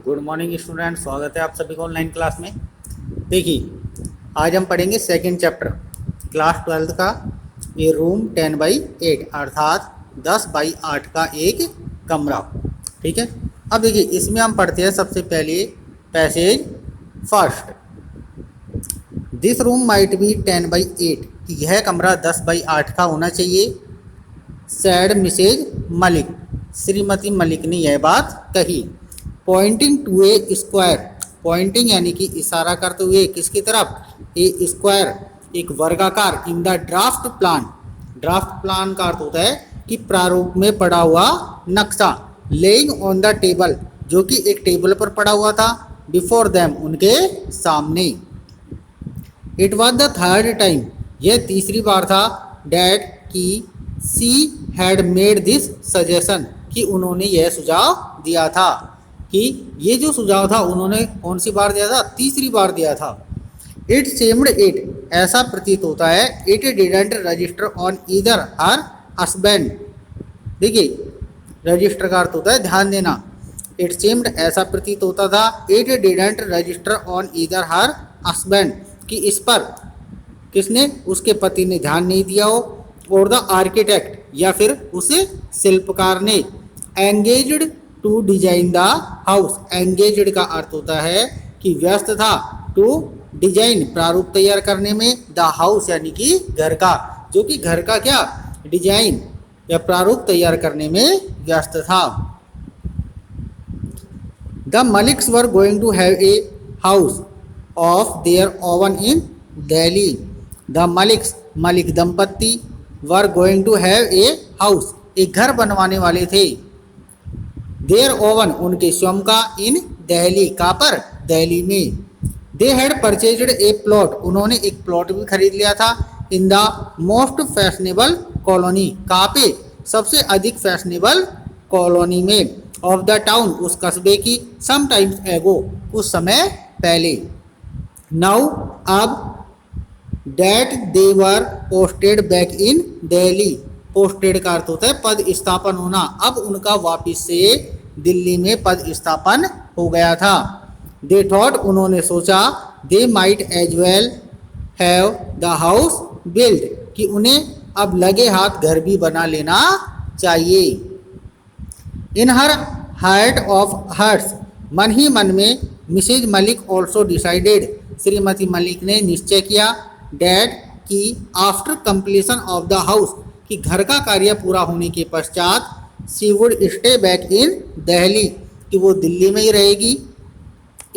Good morning student, स्वागत है आप सभी को ऑनलाइन क्लास में। देखिए, आज हम पढ़ेंगे सेकंड चैप्टर क्लास 12 का, ये रूम 10/8 अर्थात 10/8 का एक कमरा। ठीक है, अब देखिए इसमें हम पढ़ते हैं सबसे पहले passage first. This room might be 10/8, यह कमरा 10/8 का होना चाहिए। सैड मिसेज मलिक, श्रीमती मलिक ने यह बात कही। Pointing to a square, pointing यानी कि इशारा करते हुए किसकी तरफ, ए स्क्वायर एक वर्गाकार, in the draft plan, draft plan का अर्थ होता है कि प्रारूप में पड़ा हुआ नक्शा। लेइंग ऑन द टेबल, जो कि एक टेबल पर पड़ा हुआ था। बिफोर देम, उनके सामने। It was the third time, यह तीसरी बार था। डैट की she had made this suggestion, कि उन्होंने यह सुझाव दिया था। कि ये जो सुझाव था उन्होंने कौन सी बार दिया था, तीसरी बार दिया था। इट सेम्ड इट, ऐसा प्रतीत होता है। It didn't register on either her husband, देखिए रजिस्टर का अर्थ होता है ध्यान देना। इट सेम्ड ऐसा प्रतीत होता था। It didn't register on either her husband, कि इस पर किसने, उसके पति ने ध्यान नहीं दिया हो। और द आर्किटेक्ट, या फिर उस शिल्पकार ने। Engaged to design the house, engaged का अर्थ होता है कि व्यस्त था। टू डिजाइन प्रारूप तैयार करने में, द हाउस यानी कि घर का, जो कि घर का क्या डिजाइन या प्रारूप तैयार करने में व्यस्त था। The Maliks were going to have a house of their own in Delhi, the Maliks Malik दंपत्ति were going to have a house, एक घर बनवाने वाले थे। देयर ओवन उनके स्वयं का, इन दिल्ली का पर, दिल्ली में। They had purchased A plot, उन्होंने एक प्लॉट भी खरीद लिया था। In the most fashionable colony, कहाँ पे, सबसे अधिक फैशनेबल कॉलोनी में। ऑफ द टाउन, उस कस्बे की। सम टाइम्स एगो, उस समय पहले। नाउ अब। That they were posted back in Delhi, posted का अर्थ होता है पद स्थापन होना। अब उनका वापिस से दिल्ली में पद स्थापन हो गया था। दे थॉट, उन्होंने सोचा। They might as well have the house build, कि उन्हें अब लगे हाथ घर भी बना लेना चाहिए। In her heart of hearts, मन ही मन में। Mrs Malik also decided, Shrimati Malik ने निश्चय किया। डैट की after completion of the house, कि घर का कार्य पूरा होने के पश्चात। She would stay back in Delhi, कि वो दिल्ली में ही रहेगी।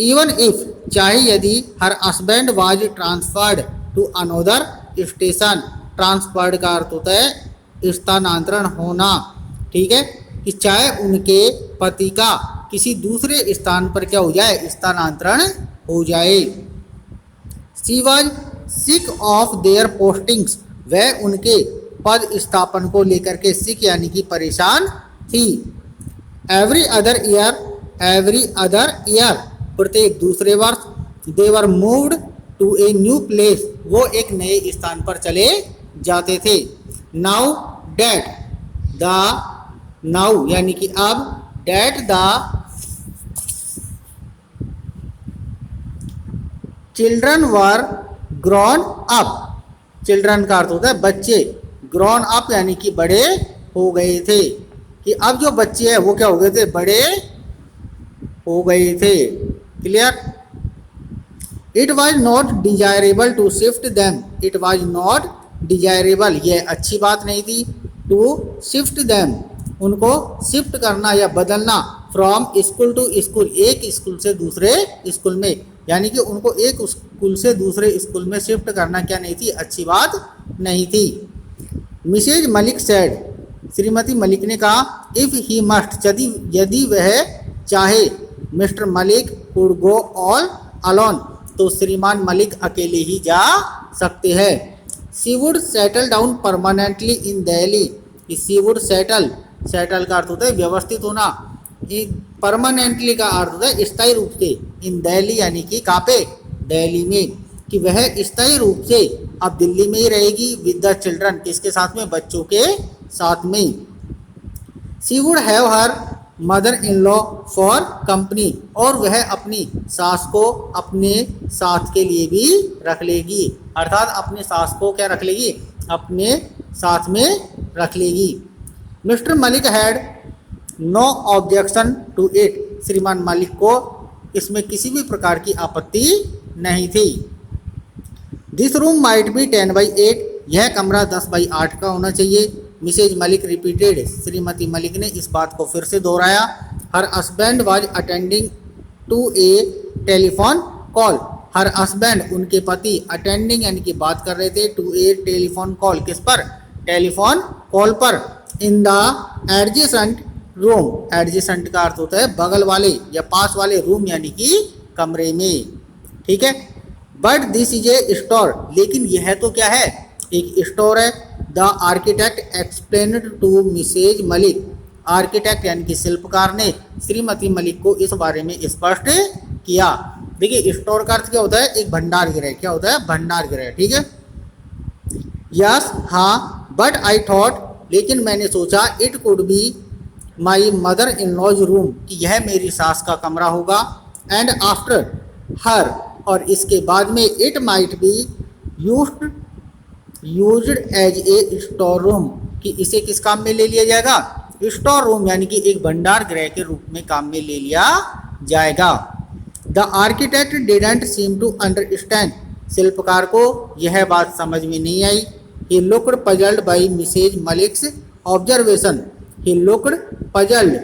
इवन इफ, चाहे यदि, her husband was transferred to another station, transferred का अर्थ होता है स्थानांतरण होना। ठीक है, कि चाहे उनके पति का किसी दूसरे स्थान पर क्या हो जाए, स्थानांतरण हो जाए। She was sick of their postings, वह उनके पद स्थापन को लेकर के सिक यानी कि परेशान थी। एवरी अदर ईयर, प्रत्येक दूसरे वर्ष। They were moved to a new place, वो एक नए स्थान पर चले जाते थे। नाउ डैट द, नाउ यानी कि अब। That the children were grown up, children का अर्थ होता है बच्चे। ग्रॉन अप यानी कि बड़े हो गए थे, कि अब जो बच्चे हैं वो क्या हो गए थे, बड़े हो गए थे। Clear. It was not desirable to shift them, it was not desirable, यह अच्छी बात नहीं थी। टू शिफ्ट दैम, उनको शिफ्ट करना या बदलना। फ्रॉम स्कूल टू स्कूल, एक स्कूल से दूसरे स्कूल में, यानी कि उनको एक स्कूल से दूसरे स्कूल में शिफ्ट करना क्या नहीं थी, अच्छी बात नहीं थी। मिसेज मलिक सेड, श्रीमती मलिक ने कहा। इफ़ ही मस्ट, यदि वह चाहे। Mister Malik could go all alone, तो श्रीमान मलिक अकेले ही जा सकते हैं। She would settle down permanently in Delhi, she would settle, settle का अर्थ होता है व्यवस्थित होना। परमानेंटली का अर्थ होता है स्थायी रूप से। इन दिल्ली यानी कि कहाँ पे, दिल्ली में, कि वह स्थायी रूप से अब दिल्ली में ही रहेगी। विद द चिल्ड्रन, किसके साथ में, बच्चों के साथ में। She would have her mother in law for company, और वह अपनी सास को अपने साथ के लिए भी रख लेगी, अर्थात अपनी सास को क्या रख लेगी, अपने साथ में रख लेगी। Mister Malik had no objection to it, Shriman Malik को इसमें किसी भी प्रकार की आपत्ति नहीं थी। दिस रूम माइट बी 10/8, यह कमरा 10/8 का होना चाहिए। मिसेज मलिक रिपीटेड, श्रीमती मलिक ने इस बात को फिर से दोहराया। Her husband was attending to a telephone call, her husband उनके पति अटेंडिंग यानी कि बात कर रहे थे, टू ए टेलीफोन कॉल, किस पर, टेलीफोन कॉल पर। In the adjacent room, adjacent का अर्थ होता है बगल वाले या पास वाले, रूम यानी कि कमरे में, ठीक है। But this is a store, लेकिन यह तो क्या है, एक स्टोर है। The architect explained to Mrs Malik, architect यानी कि शिल्पकार ने श्रीमती मलिक को इस बारे में स्पष्ट किया। देखिए स्टोर का अर्थ क्या होता है, एक भंडार गृह, क्या होता है, भंडार गृह, ठीक है। यस हाँ, बट आई थॉट, लेकिन मैंने सोचा, it could be my mother in law's room, कि यह मेरी सास का कमरा होगा। एंड आफ्टर हर, और इसके बाद में, it might be used as a store room, कि इसे किस काम में ले लिया जाएगा, स्टोर रूम यानी कि एक भंडार गृह के रूप में काम में ले लिया जाएगा। The architect didn't seem to understand, शिल्पकार को यह बात समझ में नहीं आई। He looked puzzled by Mrs Malik's observation, he looked puzzled,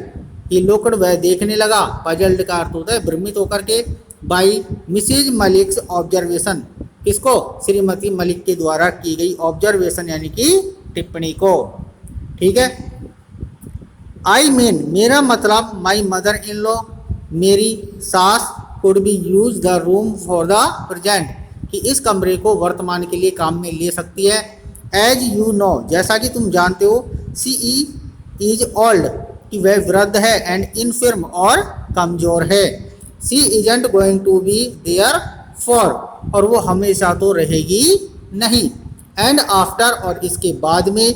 he looked वह देखने लगा, पजल्ड का अर्थ होता है भ्रमित होकर के, बाई मिसेज मलिक्स ऑब्जर्वेशन, किसको, श्रीमती मलिक के द्वारा की गई ऑब्जर्वेशन यानी कि टिप्पणी को, ठीक है। आई मीन, मेरा मतलब, माई मदर इन लॉ, मेरी सास, could be use the room for the present, कि इस कमरे को वर्तमान के लिए काम में ले सकती है। एज यू नो, जैसा कि तुम जानते हो, सी इज ओल्ड, कि वह वृद्ध है, एंड इनफिर्म और कमजोर है। She isn't going to be there for, और वो हमेशा तो रहेगी नहीं। एंड आफ्टर, और इसके बाद में,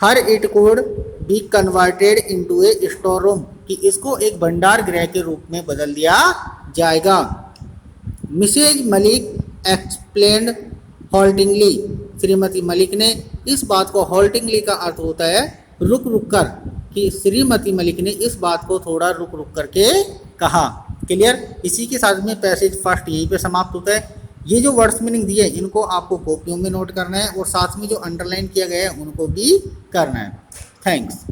हर it could be converted into a store room, कि इसको एक भंडार गृह के रूप में बदल दिया जाएगा। मिसेज मलिक एक्सप्लेन्ड हॉल्टिंगली, श्रीमती मलिक ने इस बात को, हॉल्टिंगली का अर्थ होता है रुक रुक कर, कि श्रीमती मलिक ने इस बात को थोड़ा रुक रुक करके कहा। क्लियर। इसी के साथ में पैसेज फर्स्ट यहीं पे समाप्त होता है। ये जो वर्ड्स मीनिंग दिए इनको आपको कॉपियों में नोट करना है और साथ में जो अंडरलाइन किया गया है उनको भी करना है। थैंक्स।